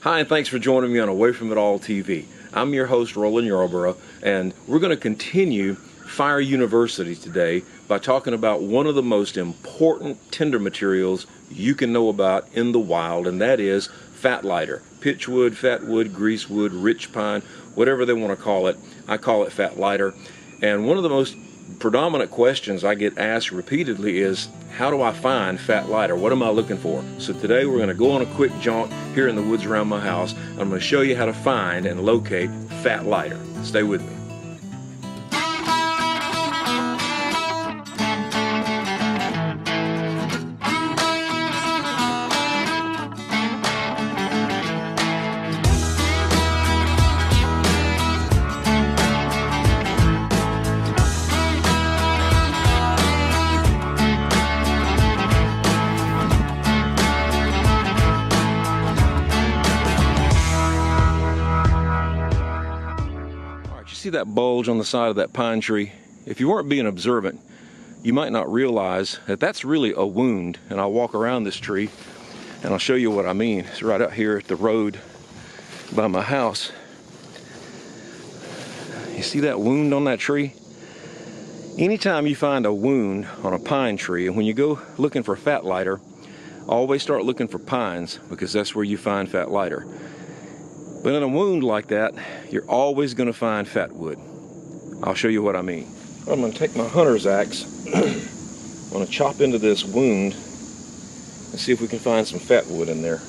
Hi, and thanks for joining me on Away From It All TV. I'm your host, Roland Yarborough, and we're going to continue Fire University today by talking about one of the most important tinder materials you can know about in the wild, and that is fat lighter. Pitchwood, fatwood, greasewood, rich pine, whatever they want to call it. I call it fat lighter. And one of the most predominant questions I get asked repeatedly is, how do I find fat lighter? What am I looking for? So today we're going to go on a quick jaunt here in the woods around my house. I'm going to show you how to find and locate fat lighter. Stay with me. See that bulge on the side of that pine tree? If you weren't being observant, you might not realize that that's really a wound. And I'll walk around this tree and I'll show you what I mean. It's right out here at the road by my house. You see that wound on that tree? Anytime you find a wound on a pine tree, and when you go looking for fat lighter, always start looking for pines, because that's where you find fat lighter. But in a wound like that, you're always going to find fat wood. I'll show you what I mean. I'm going to take my hunter's axe. I'm going to chop into this wound and see if we can find some fat wood in there.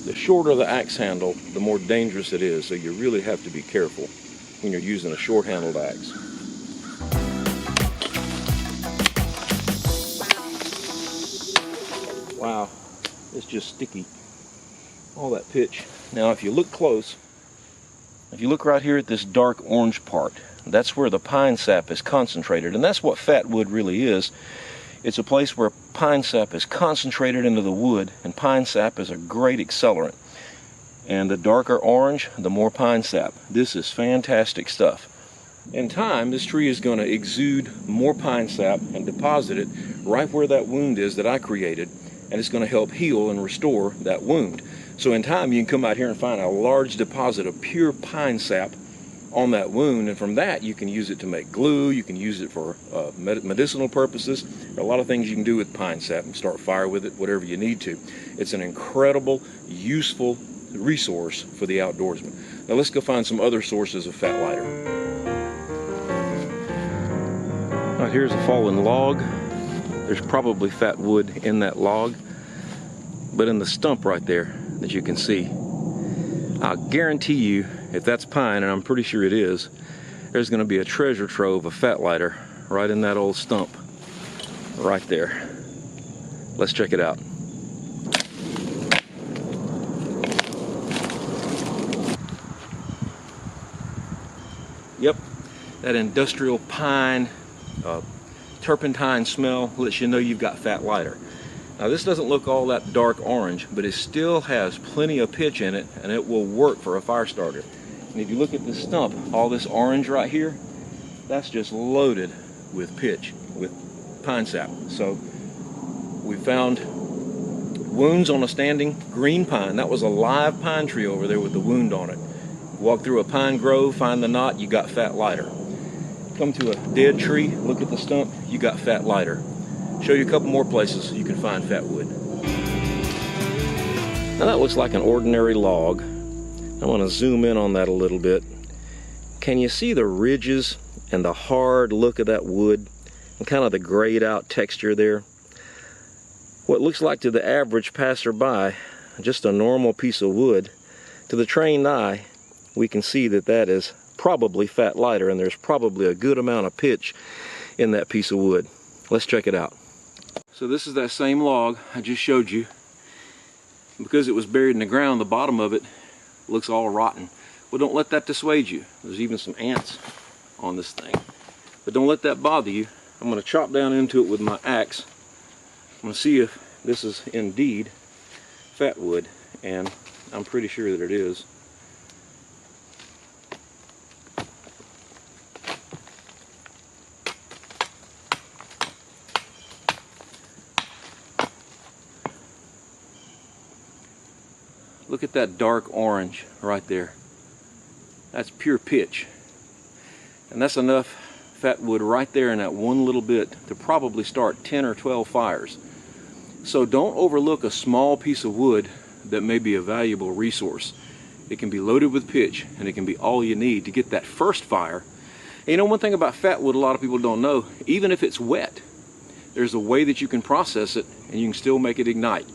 The shorter the axe handle, the more dangerous it is, so you really have to be careful when you're using a short-handled axe. Wow, it's just sticky. All that pitch. Now if you look close, if you look right here at this dark orange part, that's where the pine sap is concentrated, and that's what fat wood really is. It's a place where pine sap is concentrated into the wood, and pine sap is a great accelerant. And the darker orange, the more pine sap. This is fantastic stuff. In time, this tree is going to exude more pine sap and deposit it right where that wound is that I created, and it's going to help heal and restore that wound. So in time, you can come out here and find a large deposit of pure pine sap on that wound, and from that you can use it to make glue. You can use it for medicinal purposes. There are a lot of things you can do with pine sap, and start fire with it, whatever you need to. It's an incredible, useful resource for the outdoorsman. Now let's go find some other sources of fat lighter. Right, here's a fallen log. There's probably fat wood in that log, but in the stump right there that you can see, I'll guarantee you, if that's pine, and I'm pretty sure it is, there's going to be a treasure trove of fat lighter right in that old stump right there. Let's check it out. Yep, that industrial pine turpentine smell lets you know you've got fat lighter. Now this doesn't look all that dark orange, but it still has plenty of pitch in it, and it will work for a fire starter. And if you look at this stump, all this orange right here, that's just loaded with pitch, with pine sap. So we found wounds on a standing green pine. That was a live pine tree over there with the wound on it. Walk through a pine grove, find the knot, you got fat lighter. Come to a dead tree, look at the stump, you got fat lighter. Show you a couple more places you can find fat wood. Now that looks like an ordinary log. I want to zoom in on that a little bit. Can you see the ridges and the hard look of that wood and kind of the grayed out texture there? What looks like to the average passerby just a normal piece of wood, to the trained eye we can see that that is probably fat lighter, and there's probably a good amount of pitch in that piece of wood. Let's check it out. So this is that same log I just showed you. Because it was buried in the ground, the bottom of it looks all rotten. Well, don't let that dissuade you. There's even some ants on this thing. But don't let that bother you. I'm going to chop down into it with my axe. I'm going to see if this is indeed fat wood, and I'm pretty sure that it is. Look at that dark orange right there. That's pure pitch. And that's enough fat wood right there in that one little bit to probably start 10 or 12 fires. So don't overlook a small piece of wood that may be a valuable resource. It can be loaded with pitch, and it can be all you need to get that first fire. And you know, one thing about fat wood a lot of people don't know, even if it's wet, there's a way that you can process it and you can still make it ignite.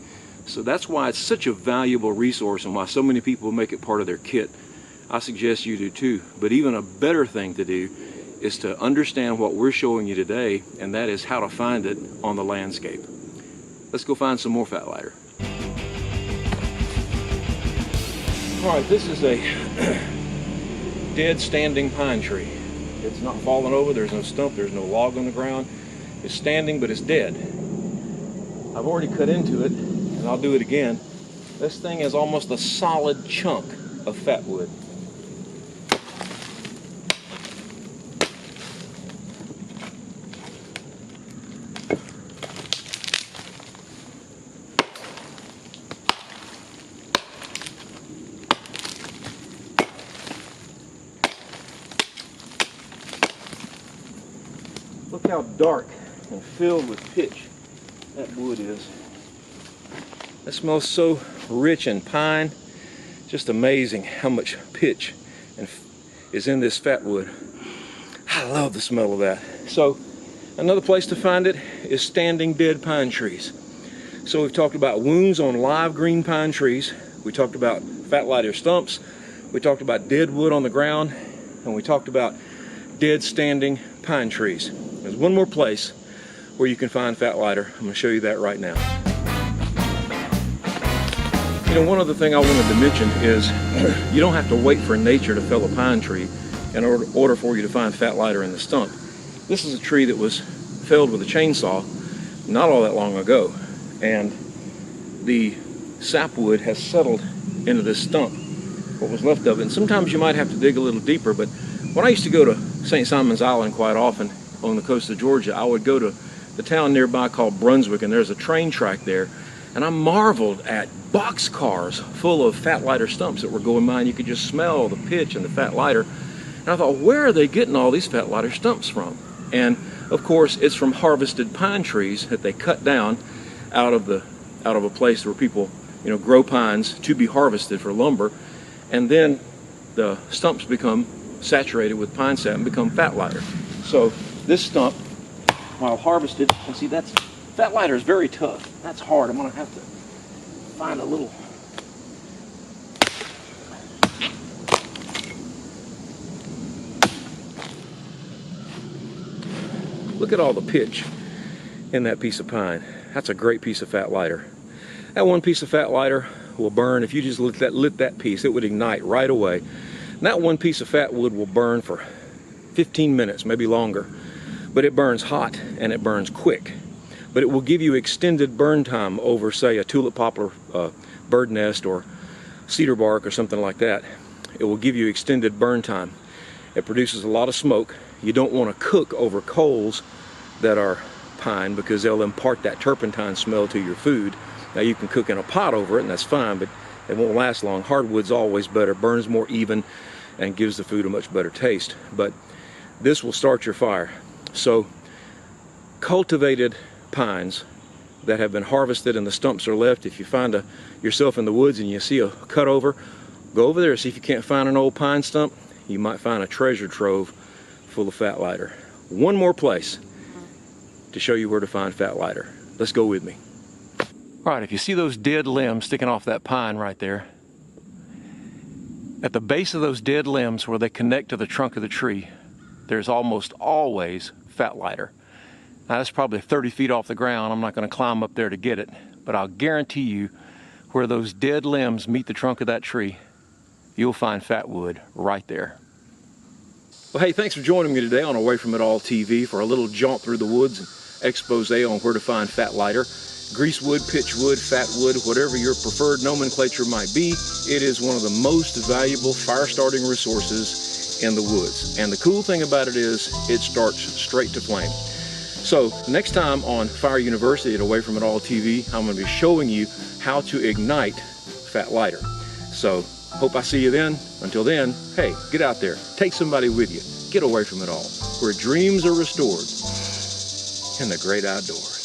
So that's why it's such a valuable resource and why so many people make it part of their kit. I suggest you do too. But even a better thing to do is to understand what we're showing you today, and that is how to find it on the landscape. Let's go find some more fat lighter. All right, this is a dead standing pine tree. It's not fallen over, there's no stump, there's no log on the ground. It's standing, but it's dead. I've already cut into it, and I'll do it again. This thing is almost a solid chunk of fat wood. Look how dark and filled with pitch that wood is. It smells so rich and pine. Just amazing how much pitch is in this fat wood. I love the smell of that. So another place to find it is standing dead pine trees. So we've talked about wounds on live green pine trees. We talked about fat lighter stumps. We talked about dead wood on the ground. And we talked about dead standing pine trees. There's one more place where you can find fat lighter. I'm going to show you that right now. You know, one other thing I wanted to mention is you don't have to wait for nature to fell a pine tree in order for you to find fat lighter in the stump. This is a tree that was felled with a chainsaw not all that long ago, and the sapwood has settled into this stump, what was left of it. And sometimes you might have to dig a little deeper, but when I used to go to St. Simon's Island quite often on the coast of Georgia, I would go to the town nearby called Brunswick, and there's a train track there, and I marveled at boxcars full of fat lighter stumps that were going by, and you could just smell the pitch and the fat lighter. And I thought, where are they getting all these fat lighter stumps from? And of course, it's from harvested pine trees that they cut down out of a place where people, you know, grow pines to be harvested for lumber, and then the stumps become saturated with pine sap and become fat lighter. So this stump, while harvested, and see, that's fat lighter is very tough. That's hard. I'm gonna have to find a little. Look at all the pitch in that piece of pine. That's a great piece of fat lighter. That one piece of fat lighter will burn. If you just lit that piece, it would ignite right away. And that one piece of fat wood will burn for 15 minutes, maybe longer. But it burns hot and it burns quick. But it will give you extended burn time over, say, a tulip poplar bird nest or cedar bark or something like that. It will give you extended burn time. It produces a lot of smoke. You don't want to cook over coals that are pine because they'll impart that turpentine smell to your food. Now you can cook in a pot over it and that's fine, but it won't last long. Hardwood's always better, burns more even, and gives the food a much better taste. But this will start your fire. So cultivated pines that have been harvested and the stumps are left, if you find yourself in the woods and you see a cut over, go over there, see if you can't find an old pine stump. You might find a treasure trove full of fat lighter. One more place to show you where to find fat lighter. Let's go with me. All right, if you see those dead limbs sticking off that pine right there, at the base of those dead limbs where they connect to the trunk of the tree, there's almost always fat lighter. Now that's probably 30 feet off the ground. I'm not going to climb up there to get it, but I'll guarantee you where those dead limbs meet the trunk of that tree, you'll find fat wood right there. Well, hey, thanks for joining me today on Away From It All TV for a little jaunt through the woods and expose on where to find fat lighter. Greasewood, pitchwood, fatwood, whatever your preferred nomenclature might be, it is one of the most valuable fire-starting resources in the woods. And the cool thing about it is it starts straight to flame. So next time on Fire University at Away From It All TV, I'm going to be showing you how to ignite fat lighter. So, hope I see you then. Until then, hey, get out there. Take somebody with you. Get away from it all. Where dreams are restored in the great outdoors.